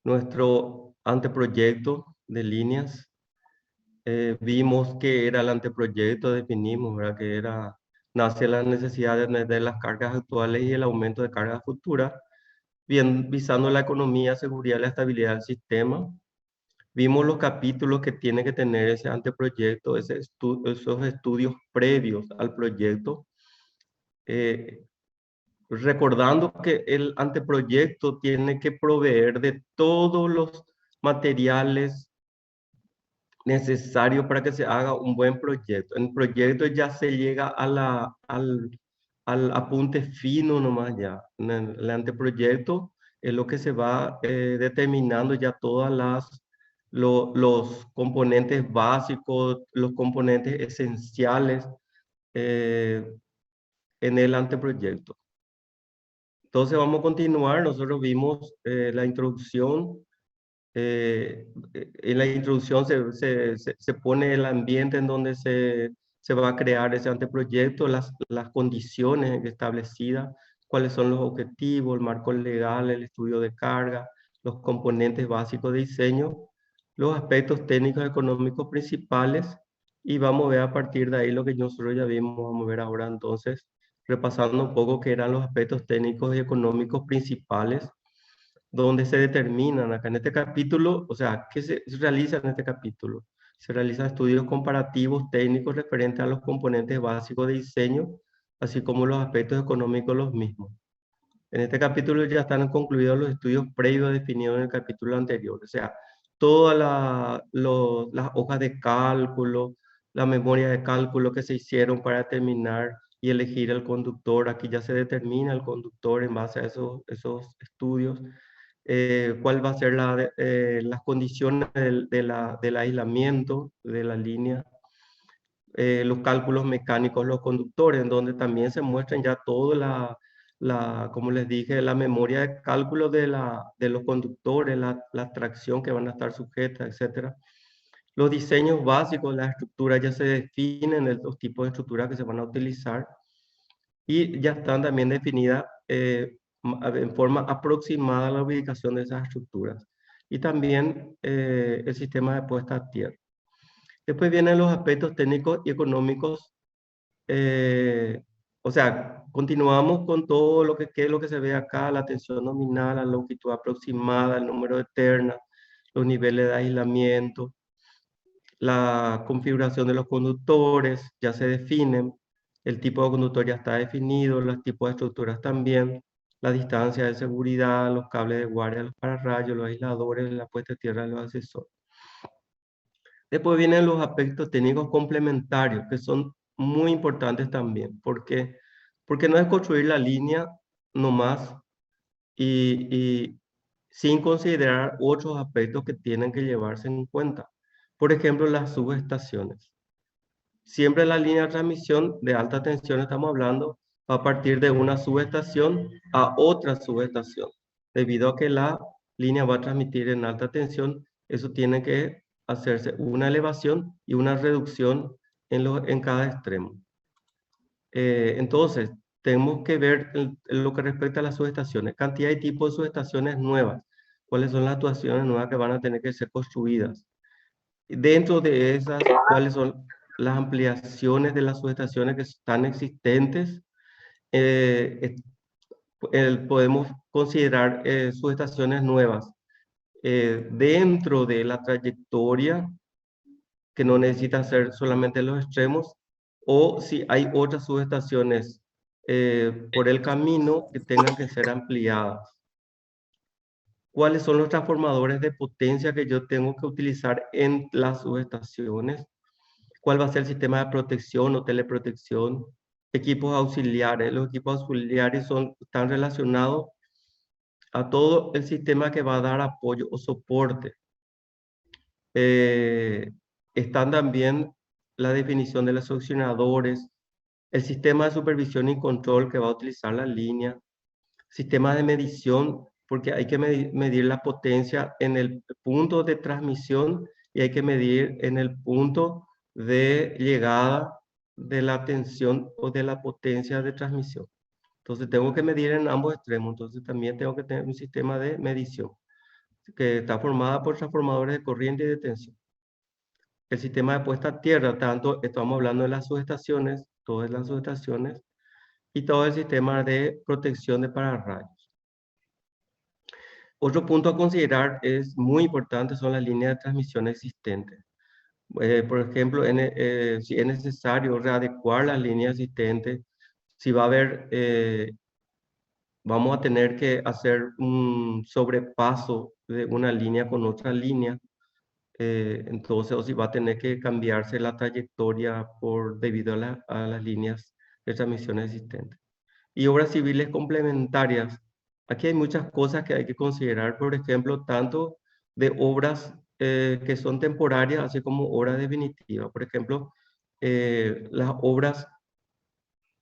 nuestro anteproyecto de líneas. Vimos que era el anteproyecto, definimos, ¿verdad? Que era, nace la necesidad de las cargas actuales y el aumento de cargas futuras, bien, visando la economía, seguridad y la estabilidad del sistema. Vimos los capítulos que tiene que tener ese anteproyecto, esos estudios previos al proyecto, eh, recordando que el anteproyecto tiene que proveer de todos los materiales necesarios para que se haga un buen proyecto. En el proyecto ya se llega al apunte fino nomás ya. En el anteproyecto es lo que se va determinando ya todas los componentes básicos, los componentes esenciales eh, en el anteproyecto. Entonces vamos a continuar. Nosotros vimos la introducción. En la introducción se pone el ambiente en donde se va a crear ese anteproyecto, las condiciones establecidas, cuáles son los objetivos, el marco legal, el estudio de carga, los componentes básicos de diseño, los aspectos técnicos y económicos principales, y vamos a ver a partir de ahí lo que nosotros ya vimos. Vamos a ver ahora entonces, repasando un poco qué eran los aspectos técnicos y económicos principales donde se determinan acá en este capítulo. O sea, ¿qué se realiza en este capítulo? Se realizan estudios comparativos técnicos referentes a los componentes básicos de diseño, así como los aspectos económicos los mismos. En este capítulo ya están concluidos los estudios previos definidos en el capítulo anterior. O sea, todas las hojas de cálculo, la memoria de cálculo que se hicieron para determinar y elegir el conductor. Aquí ya se determina el conductor en base a esos estudios. Cuál va a ser las condiciones del aislamiento de la línea, los cálculos mecánicos, los conductores, en donde también se muestran ya toda como les dije, la memoria de cálculo de los conductores, la tracción que van a estar sujetas, etcétera. Los diseños básicos, las estructuras ya se definen, los tipos de estructuras que se van a utilizar, y ya están también definidas en forma aproximada la ubicación de esas estructuras. Y también el sistema de puesta a tierra. Después vienen los aspectos técnicos y económicos. eh, o sea, continuamos con todo qué es lo que se ve acá: la tensión nominal, la longitud aproximada, el número de ternas, los niveles de aislamiento, la configuración de los conductores ya se definen, el tipo de conductor ya está definido, los tipos de estructuras también, la distancia de seguridad, los cables de guardia, los pararrayos, los aisladores, la puesta de tierra de los asesores. Después vienen los aspectos técnicos complementarios, que son muy importantes también, porque no es construir la línea nomás y sin considerar otros aspectos que tienen que llevarse en cuenta. Por ejemplo, las subestaciones. Siempre la línea de transmisión de alta tensión, estamos hablando, va a partir de una subestación a otra subestación. Debido a que la línea va a transmitir en alta tensión, eso tiene que hacerse una elevación y una reducción en cada extremo. Entonces, tenemos que ver en lo que respecta a las subestaciones, cantidad y tipo de subestaciones nuevas, cuáles son las actuaciones nuevas que van a tener que ser construidas. Dentro de esas, cuáles son las ampliaciones de las subestaciones que están existentes. Eh, Podemos considerar subestaciones nuevas dentro de la trayectoria, que no necesitan ser solamente los extremos, o si hay otras subestaciones por el camino que tengan que ser ampliadas. ¿Cuáles son los transformadores de potencia que yo tengo que utilizar en las subestaciones? ¿Cuál va a ser el sistema de protección o teleprotección? Equipos auxiliares. Los equipos auxiliares están relacionados a todo el sistema que va a dar apoyo o soporte. Eh, Están también la definición de los succionadores, el sistema de supervisión y control que va a utilizar la línea, sistema de medición, porque hay que medir la potencia en el punto de transmisión y hay que medir en el punto de llegada de la tensión o de la potencia de transmisión. Entonces tengo que medir en ambos extremos, entonces también tengo que tener un sistema de medición. que está formada por transformadores de corriente y de tensión. El sistema de puesta a tierra, tanto estamos hablando de las subestaciones, todas las subestaciones, y todo el sistema de protección de pararrayos. Otro punto a considerar es muy importante son las líneas de transmisión existentes. Por ejemplo, si es necesario readecuar las líneas existentes, si va a haber, vamos a tener que hacer un sobrepaso de una línea con otra línea, entonces o si va a tener que cambiarse la trayectoria debido a las líneas de transmisión existentes. Y obras civiles complementarias. Aquí hay muchas cosas que hay que considerar, por ejemplo, tanto de obras que son temporarias, así como obras definitivas. Por ejemplo, las obras,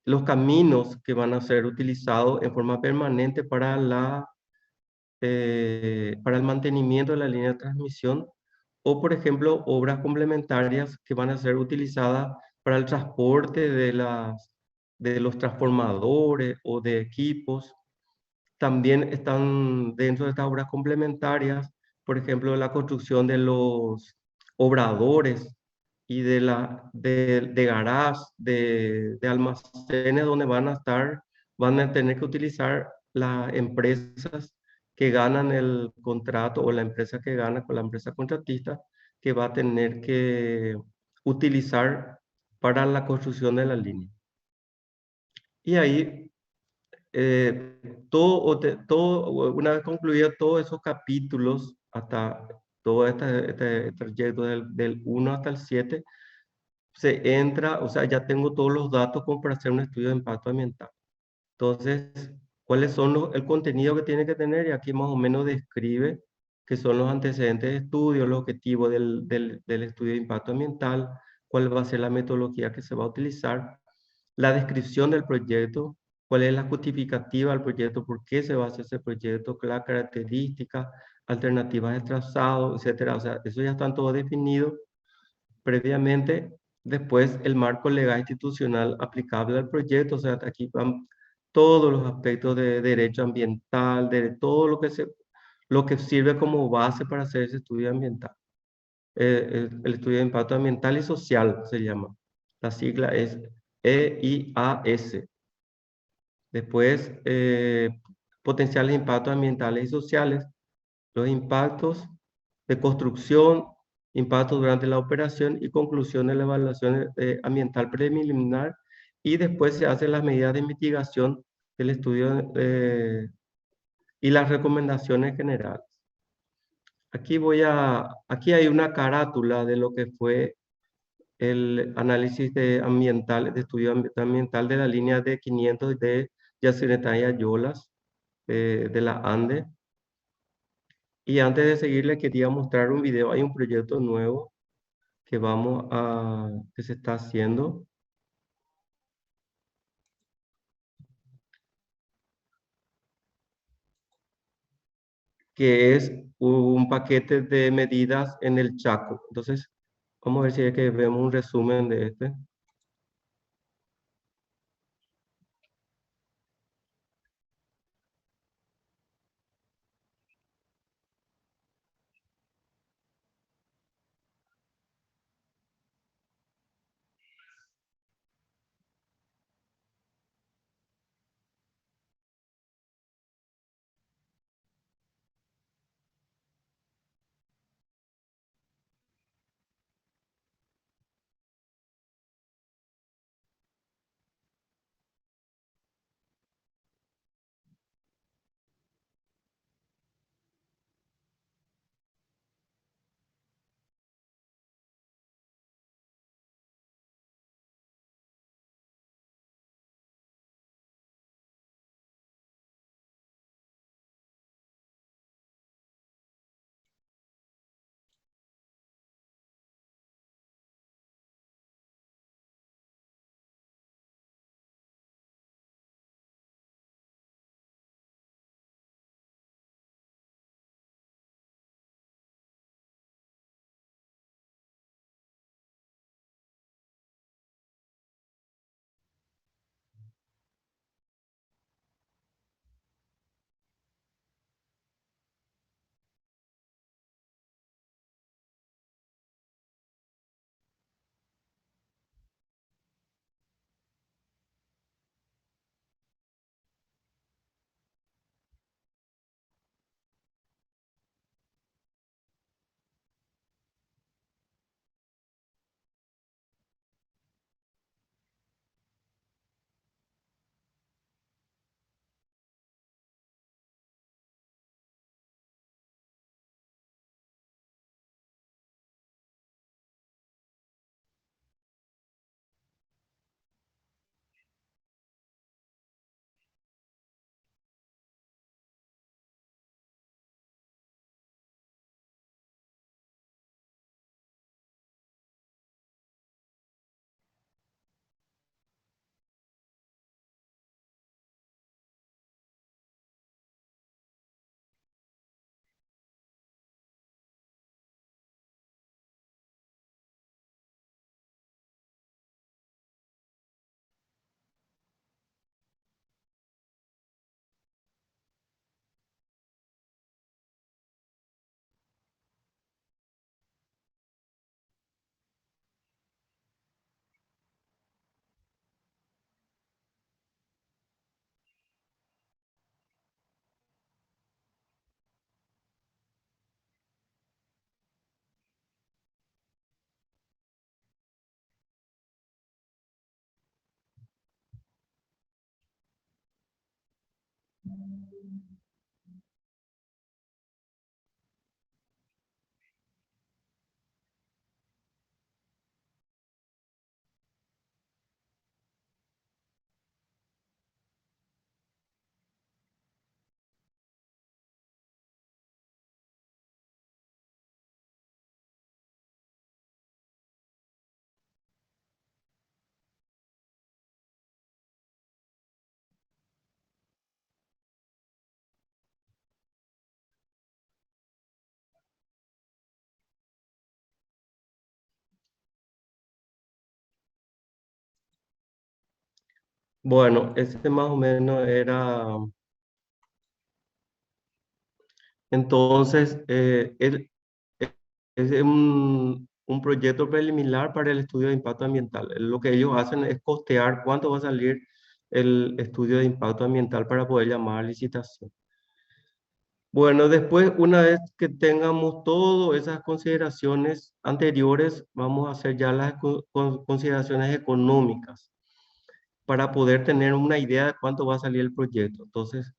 los caminos que van a ser utilizados en forma permanente para el mantenimiento de la línea de transmisión, o por ejemplo, obras complementarias que van a ser utilizadas para el transporte de los transformadores o de equipos. También están dentro de estas obras complementarias, por ejemplo, la construcción de los obradores y de garage, de almacenes donde van a tener que utilizar las empresas que ganan el contrato o la empresa que gana con la empresa contratista que va a tener que utilizar para la construcción de la línea. Y ahí una vez concluido todos esos capítulos, hasta todo este trayecto del 1 hasta el 7, se entra, o sea, ya tengo todos los datos como para hacer un estudio de impacto ambiental. Entonces, ¿cuáles son el contenido que tiene que tener? Y aquí más o menos describe qué son los antecedentes de estudio, los objetivos del estudio de impacto ambiental, cuál va a ser la metodología que se va a utilizar, la descripción del proyecto, cuál es la justificativa del proyecto, por qué se va a hacer ese proyecto, las características, alternativas de trazado, etcétera. O sea, eso ya están todo definido previamente. Después, el marco legal institucional aplicable al proyecto, o sea, aquí van todos los aspectos de derecho ambiental, de todo lo que sirve como base para hacer ese estudio ambiental. El estudio de impacto ambiental y social se llama. La sigla es EIAS. Después, potenciales impactos ambientales y sociales, los impactos de construcción, impactos durante la operación y conclusión de la evaluación ambiental preliminar, y después se hacen las medidas de mitigación del estudio y las recomendaciones generales. Aquí hay una carátula de lo que fue el análisis ambiental, de estudio ambiental de la línea de 500 de Yacyretá y Ayolas, de la ANDE. Y antes de seguirle, quería mostrar un video. Hay un proyecto nuevo que se está haciendo, que es un paquete de medidas en el Chaco. Entonces, vamos a ver si es que vemos un resumen de este. Bueno, ese más o menos era, entonces, es un proyecto preliminar para el estudio de impacto ambiental. Lo que ellos hacen es costear cuánto va a salir el estudio de impacto ambiental para poder llamar a licitación. Bueno, después, una vez que tengamos todas esas consideraciones anteriores, vamos a hacer ya las consideraciones económicas para poder tener una idea de cuánto va a salir el proyecto. Entonces,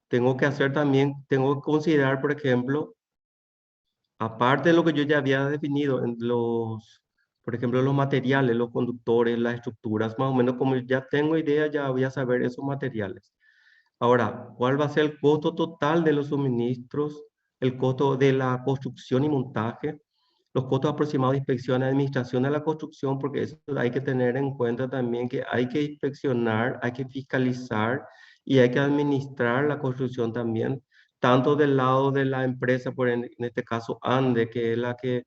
tengo que hacer también, tengo que considerar, por ejemplo, aparte de lo que yo ya había definido en los, por ejemplo, los materiales, los conductores, las estructuras, más o menos como ya tengo idea, ya voy a saber esos materiales. Ahora, ¿cuál va a ser el costo total de los suministros, el costo de la construcción y montaje, los costos aproximados de inspección y administración de la construcción? Porque eso hay que tener en cuenta también que hay que inspeccionar, hay que fiscalizar y hay que administrar la construcción también, tanto del lado de la empresa, en este caso ANDE, que es la que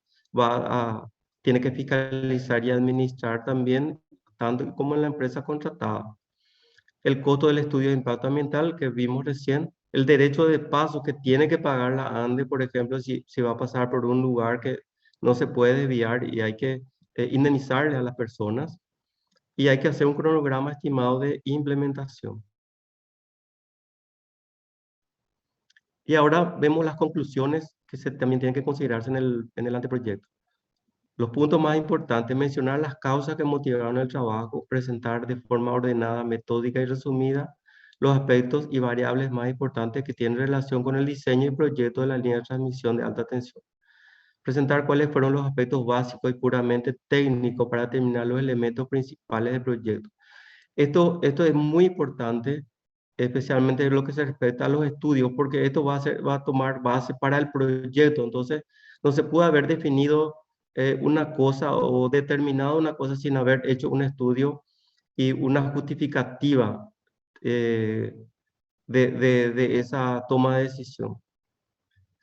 tiene que fiscalizar y administrar también, tanto como en la empresa contratada, el costo del estudio de impacto ambiental que vimos recién, el derecho de paso que tiene que pagar la ANDE, por ejemplo, si va a pasar por un lugar que no se puede desviar y hay que indemnizarle a las personas, y hay que hacer un cronograma estimado de implementación. Y ahora vemos las conclusiones que también tienen que considerarse en el anteproyecto. Los puntos más importantes: mencionar las causas que motivaron el trabajo, presentar de forma ordenada, metódica y resumida los aspectos y variables más importantes que tienen relación con el diseño y proyecto de la línea de transmisión de alta tensión. Presentar cuáles fueron los aspectos básicos y puramente técnicos para determinar los elementos principales del proyecto. Esto es muy importante, especialmente en lo que se respecta a los estudios, porque esto va a tomar base para el proyecto. Entonces, no se puede haber definido una cosa o determinado una cosa sin haber hecho un estudio y una justificativa eh, de esa toma de decisión.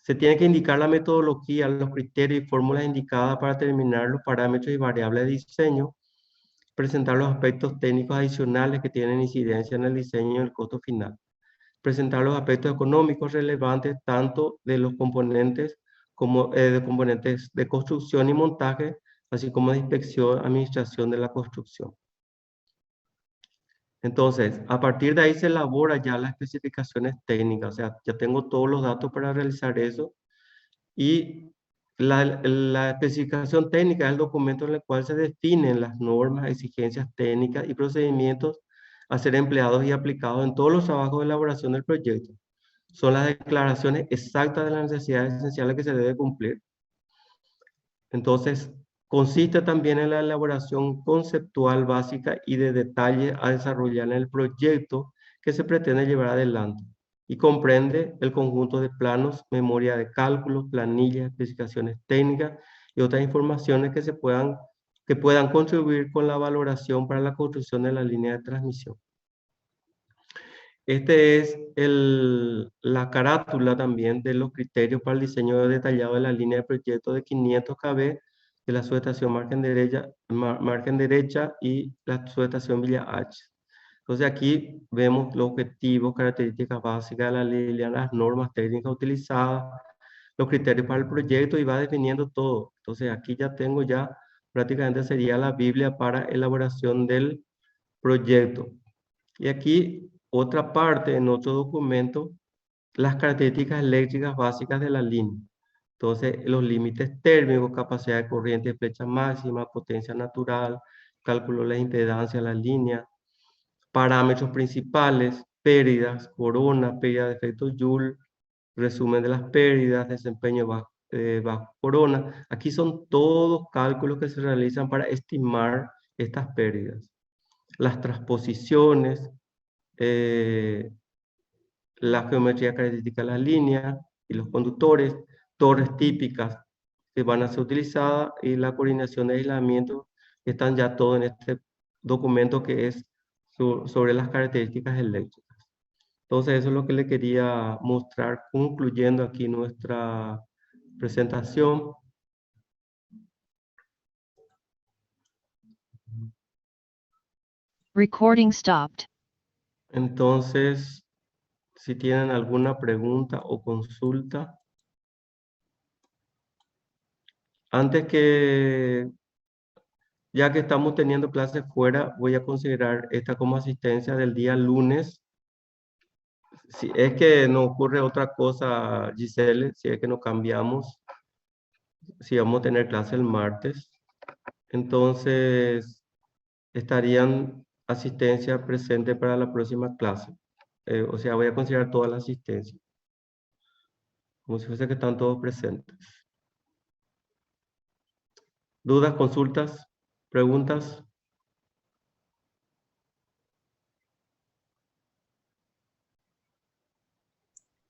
Se tiene que indicar la metodología, los criterios y fórmulas indicadas para determinar los parámetros y variables de diseño, presentar los aspectos técnicos adicionales que tienen incidencia en el diseño y el costo final, presentar los aspectos económicos relevantes tanto de los componentes como de componentes de construcción y montaje, así como de inspección, administración de la construcción. Entonces, a partir de ahí se elabora ya las especificaciones técnicas, o sea, ya tengo todos los datos para realizar eso, y la especificación técnica es el documento en el cual se definen las normas, exigencias técnicas y procedimientos a ser empleados y aplicados en todos los trabajos de elaboración del proyecto. Son las declaraciones exactas de las necesidades esenciales que se debe cumplir. Entonces, consiste también en la elaboración conceptual básica y de detalle a desarrollar en el proyecto que se pretende llevar adelante, y comprende el conjunto de planos, memoria de cálculos, planillas, especificaciones técnicas y otras informaciones que puedan contribuir con la valoración para la construcción de la línea de transmisión. Este es la carátula también de los criterios para el diseño detallado de la línea de proyecto de 500 kV de la subestación margen derecha y la subestación Villa H. Entonces aquí vemos los objetivos, características básicas de la línea, las normas técnicas utilizadas, los criterios para el proyecto, y va definiendo todo. Entonces aquí ya tengo prácticamente sería la Biblia para elaboración del proyecto. Y aquí otra parte, en otro documento, las características eléctricas básicas de la línea. Entonces, los límites térmicos, capacidad de corriente, flecha máxima, potencia natural, cálculo de la impedancia de la línea, parámetros principales, pérdidas, corona, pérdida de efecto Joule, resumen de las pérdidas, desempeño bajo corona. Aquí son todos cálculos que se realizan para estimar estas pérdidas. Las transposiciones, la geometría característica de las líneas y los conductores, torres típicas que van a ser utilizadas y la coordinación de aislamiento que están ya todo en este documento que es sobre las características eléctricas. Entonces eso es lo que le quería mostrar concluyendo aquí nuestra presentación. Recording stopped. Entonces, si tienen alguna pregunta o consulta. Antes que, ya que estamos teniendo clases fuera, voy a considerar esta como asistencia del día lunes. Si es que no ocurre otra cosa, Giselle, si es que no cambiamos, si vamos a tener clase el martes, entonces estarían asistencia presente para la próxima clase. O sea, voy a considerar toda la asistencia, como si fuese que están todos presentes. ¿Dudas, consultas, preguntas?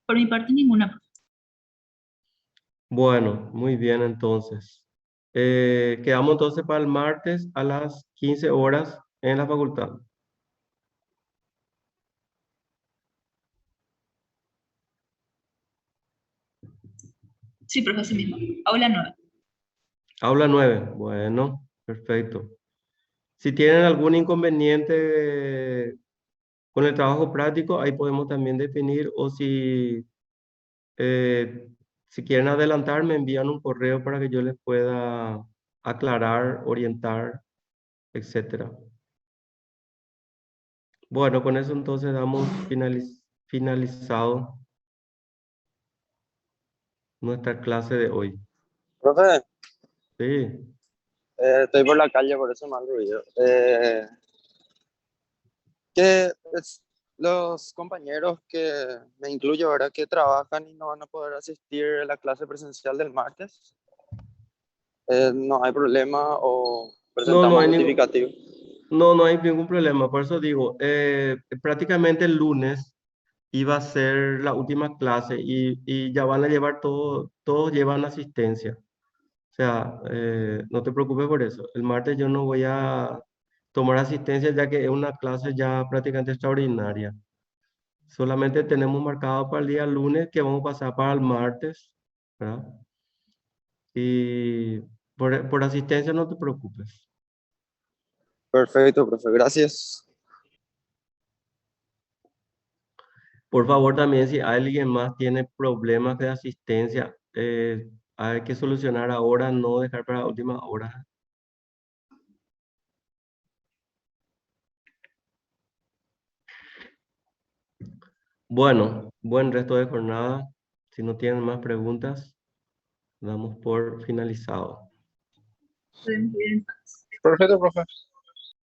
Por mi parte, ninguna. Bueno, muy bien entonces. Quedamos entonces para el martes a las 15 horas en la facultad. Sí, profe, así mismo. Aula 9. Aula 9. Bueno, perfecto. Si tienen algún inconveniente con el trabajo práctico, ahí podemos también definir, o si quieren adelantar, me envían un correo para que yo les pueda aclarar, orientar, etcétera. Bueno, con eso entonces damos finalizado nuestra clase de hoy. Profe, Sí. estoy por la calle, por eso me han ruido. Los compañeros que me incluyo, ¿verdad? Que trabajan y no van a poder asistir a la clase presencial del martes. No hay problema o presentamos justificativo. No hay ningún problema. Por eso digo, prácticamente el lunes iba a ser la última clase y ya van a llevar todos llevan asistencia. O sea, no te preocupes por eso. El martes yo no voy a tomar asistencia ya que es una clase ya prácticamente extraordinaria. Solamente tenemos marcado para el día lunes que vamos a pasar para el martes, ¿verdad? Y por asistencia no te preocupes. Perfecto, profe, gracias. Por favor, también si alguien más tiene problemas de asistencia, hay que solucionar ahora, no dejar para la última hora. Bueno, buen resto de jornada. Si no tienen más preguntas, damos por finalizado. Pueden ir en paz. Perfecto, profe.